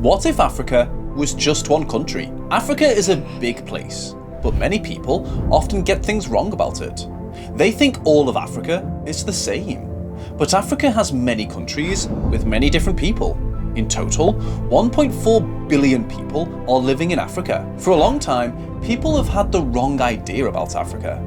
What if Africa was just one country? Africa is a big place, but many people often get things wrong about it. They think all of Africa is the same. But Africa has many countries with many different people. In total, 1.4 billion people are living in Africa. For a long time, people have had the wrong idea about Africa.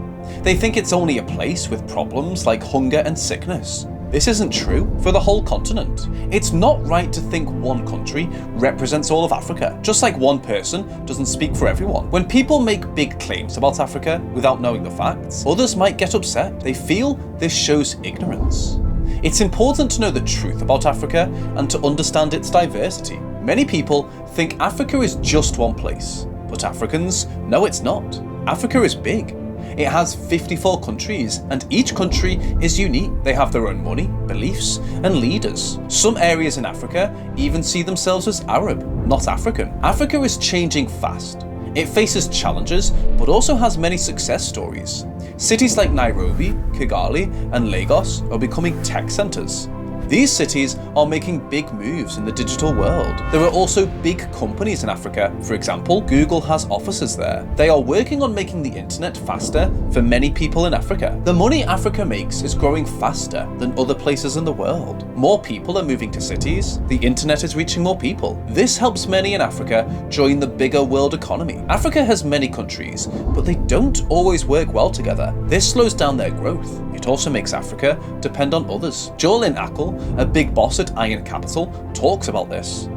They think it's only a place with problems like hunger and sickness. This isn't true for the whole continent. It's not right to think one country represents all of Africa, just like one person doesn't speak for everyone. When people make big claims about Africa without knowing the facts, others might get upset. They feel this shows ignorance. It's important to know the truth about Africa and to understand its diversity. Many people think Africa is just one place, but Africans know it's not. Africa is big. It has 54 countries, and each country is unique. They have their own money, beliefs, and leaders. Some areas in Africa even see themselves as Arab, not African. Africa is changing fast. It faces challenges, but also has many success stories. Cities like Nairobi, Kigali, and Lagos are becoming tech centers. These cities are making big moves in the digital world. There are also big companies in Africa. For example, Google has offices there. They are working on making the internet faster for many people in Africa. The money Africa makes is growing faster than other places in the world. More people are moving to cities. The internet is reaching more people. This helps many in Africa join the bigger world economy. Africa has many countries, but they don't always work well together. This slows down their growth. It also makes Africa depend on others. Jolin Ackle, a big boss at Iron Capital, talks about this.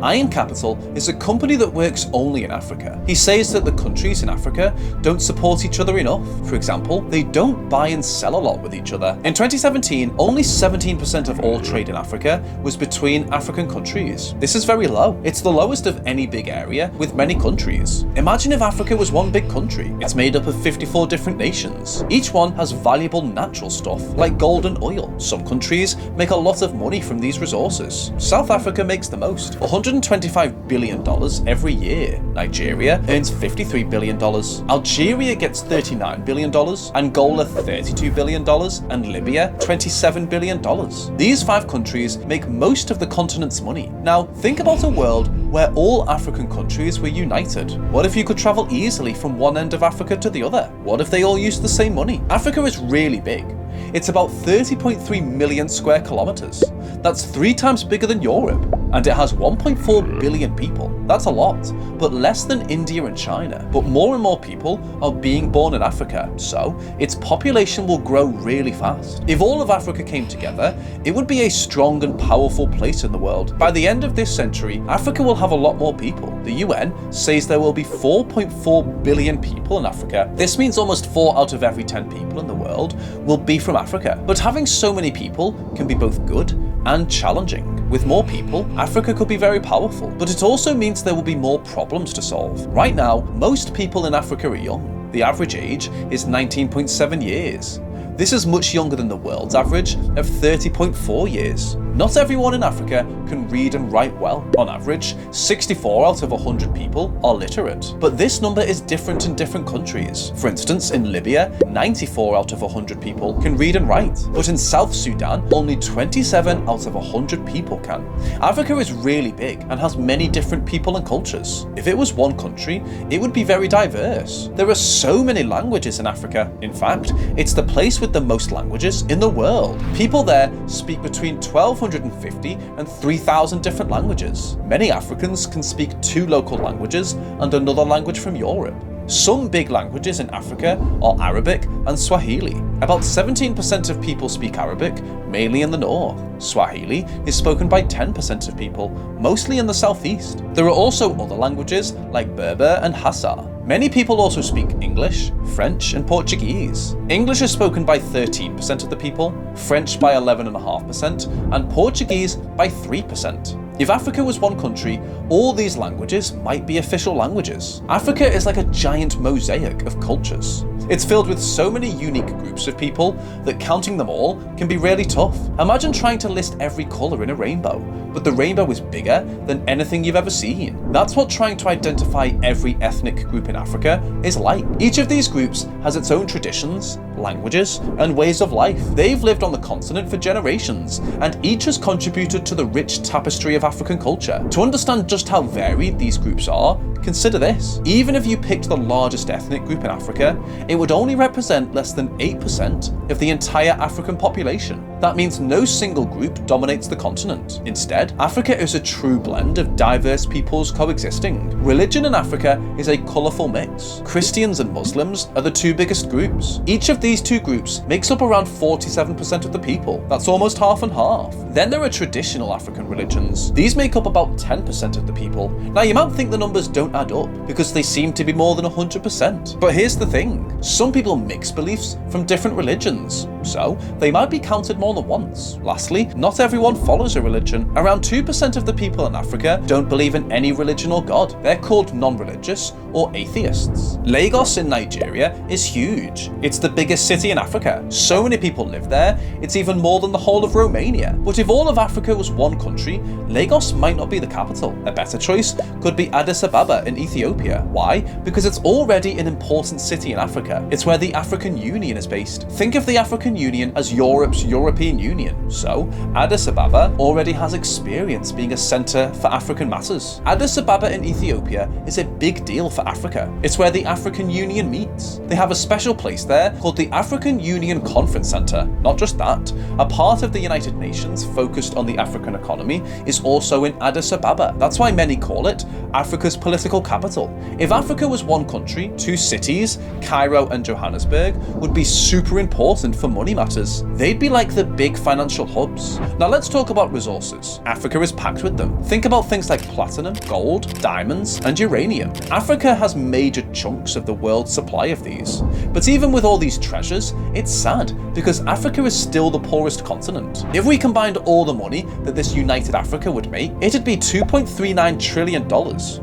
Iron Capital is a company that works only in Africa. He says that the countries in Africa don't support each other enough. For example, they don't buy and sell a lot with each other. In 2017, only 17% of all trade in Africa was between African countries. This is very low. It's the lowest of any big area with many countries. Imagine if Africa was one big country. It's made up of 54 different nations. Each one has valuable natural stuff like gold and oil. Some countries make a lot of money from these resources. South Africa makes the most. $125 billion every year. Nigeria earns $53 billion. Algeria gets $39 billion. Angola $32 billion. And Libya $27 billion. These 5 countries make most of the continent's money. Now, think about a world where all African countries were united. What if you could travel easily from one end of Africa to the other? What if they all used the same money? Africa is really big. It's about 30.3 million square kilometers. That's 3 times bigger than Europe. And it has 1.4 billion people. That's a lot, but less than India and China. But more and more people are being born in Africa, so its population will grow really fast. If all of Africa came together, it would be a strong and powerful place in the world. By the end of this century, Africa will have a lot more people. The UN says there will be 4.4 billion people in Africa. This means almost 4 out of every 10 people in the world will be from Africa. But having so many people can be both good and challenging. With more people, Africa could be very powerful, but it also means there will be more problems to solve. Right now, most people in Africa are young. The average age is 19.7 years. This is much younger than the world's average of 30.4 years. Not everyone in Africa can read and write well. On average, 64 out of 100 people are literate. But this number is different in different countries. For instance, in Libya, 94 out of 100 people can read and write. But in South Sudan, only 27 out of 100 people can. Africa is really big and has many different people and cultures. If it was one country, it would be very diverse. There are so many languages in Africa. In fact, it's the place with the most languages in the world. People there speak between 1,250 and 3,000 different languages. Many Africans can speak 2 local languages and another language from Europe. Some big languages in Africa are Arabic and Swahili. About 17% of people speak Arabic, mainly in the north. Swahili is spoken by 10% of people, mostly in the southeast. There are also other languages like Berber and Hausa. Many people also speak English, French, and Portuguese. English is spoken by 13% of the people, French by 11.5%, and Portuguese by 3%. If Africa was one country, all these languages might be official languages. Africa is like a giant mosaic of cultures. It's filled with so many unique groups of people that counting them all can be really tough. Imagine trying to list every colour in a rainbow, but the rainbow is bigger than anything you've ever seen. That's what trying to identify every ethnic group in Africa is like. Each of these groups has its own traditions, languages, and ways of life. They've lived on the continent for generations, and each has contributed to the rich tapestry of African culture. To understand just how varied these groups are, consider this. Even if you picked the largest ethnic group in Africa, it would only represent less than 8% of the entire African population. That means no single group dominates the continent. Instead, Africa is a true blend of diverse peoples coexisting. Religion in Africa is a colourful mix. Christians and Muslims are the two biggest groups. Each of these two groups makes up around 47% of the people. That's almost half and half. Then there are traditional African religions. These make up about 10% of the people. Now you might think the numbers don't add up because they seem to be more than 100%. But here's the thing. Some people mix beliefs from different religions, so they might be counted more than once. Lastly, not everyone follows a religion. Around 2% of the people in Africa don't believe in any religion or god. They're called non-religious or atheists. Lagos in Nigeria is huge. It's the biggest city in Africa. So many people live there, it's even more than the whole of Romania. But if all of Africa was one country, Lagos might not be the capital. A better choice could be Addis Ababa in Ethiopia. Why? Because it's already an important city in Africa. It's where the African Union is based. Think of the African Union as Europe's European Union. So, Addis Ababa already has experience being a centre for African matters. Addis Ababa in Ethiopia is a big deal for Africa. It's where the African Union meets. They have a special place there called the African Union Conference Centre. Not just that, a part of the United Nations focused on the African economy is also in Addis Ababa. That's why many call it Africa's political capital. If Africa was one country, two cities, Cairo and Johannesburg, would be super important for money matters. They'd be like the big financial hubs. Now let's talk about resources. Africa is packed with them. Think about things like platinum, gold, diamonds, and uranium. Africa has major chunks of the world's supply of these. But even with all these treasures, it's sad because Africa is still the poorest continent. If we combined all the money that this united Africa would make, it'd be $2.39 trillion.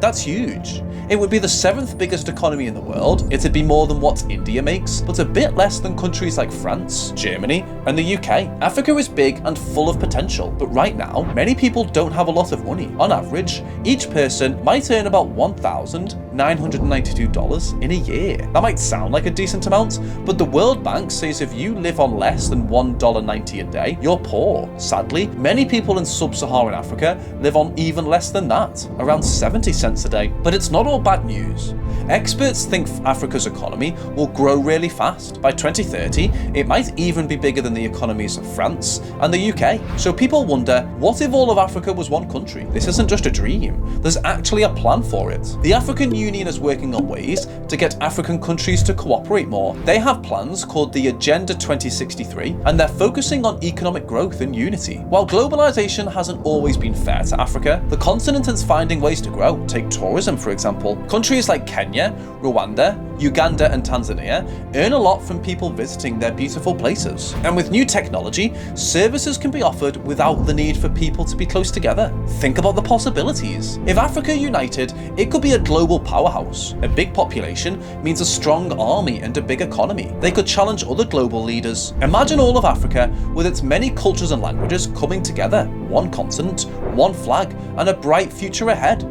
That's huge. It would be the 7th biggest economy in the world. It'd be more than what India makes, but a bit less than countries like France, Germany, and the UK. Africa is big and full of potential, but right now, many people don't have a lot of money. On average, each person might earn about $1,992 in a year. That might sound like a decent amount, but the World Bank says if you live on less than $1.90 a day, you're poor. Sadly, many people in sub-Saharan Africa live on even less than that, around 70 cents a day. But it's not all bad news. Experts think Africa's economy will grow really fast. By 2030, it might even be bigger than the economies of France and the UK. So people wonder, what if all of Africa was one country? This isn't just a dream. There's actually a plan for it. The African Union is working on ways to get African countries to cooperate more. They have plans called the Agenda 2063, and they're focusing on economic growth and unity. While globalization hasn't always been fair to Africa, the continent is finding ways to grow. Take tourism, for example. Countries like Kenya, Rwanda, Uganda, and Tanzania earn a lot from people visiting their beautiful places. And with new technology, services can be offered without the need for people to be close together. Think about the possibilities. If Africa united, it could be a global powerhouse. A big population means a strong army and a big economy. They could challenge other global leaders. Imagine all of Africa with its many cultures and languages coming together. One continent, one flag, and a bright future ahead.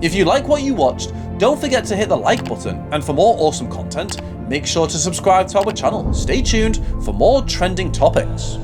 If you like what you watched, don't forget to hit the like button, and for more awesome content, make sure to subscribe to our channel. Stay tuned for more trending topics.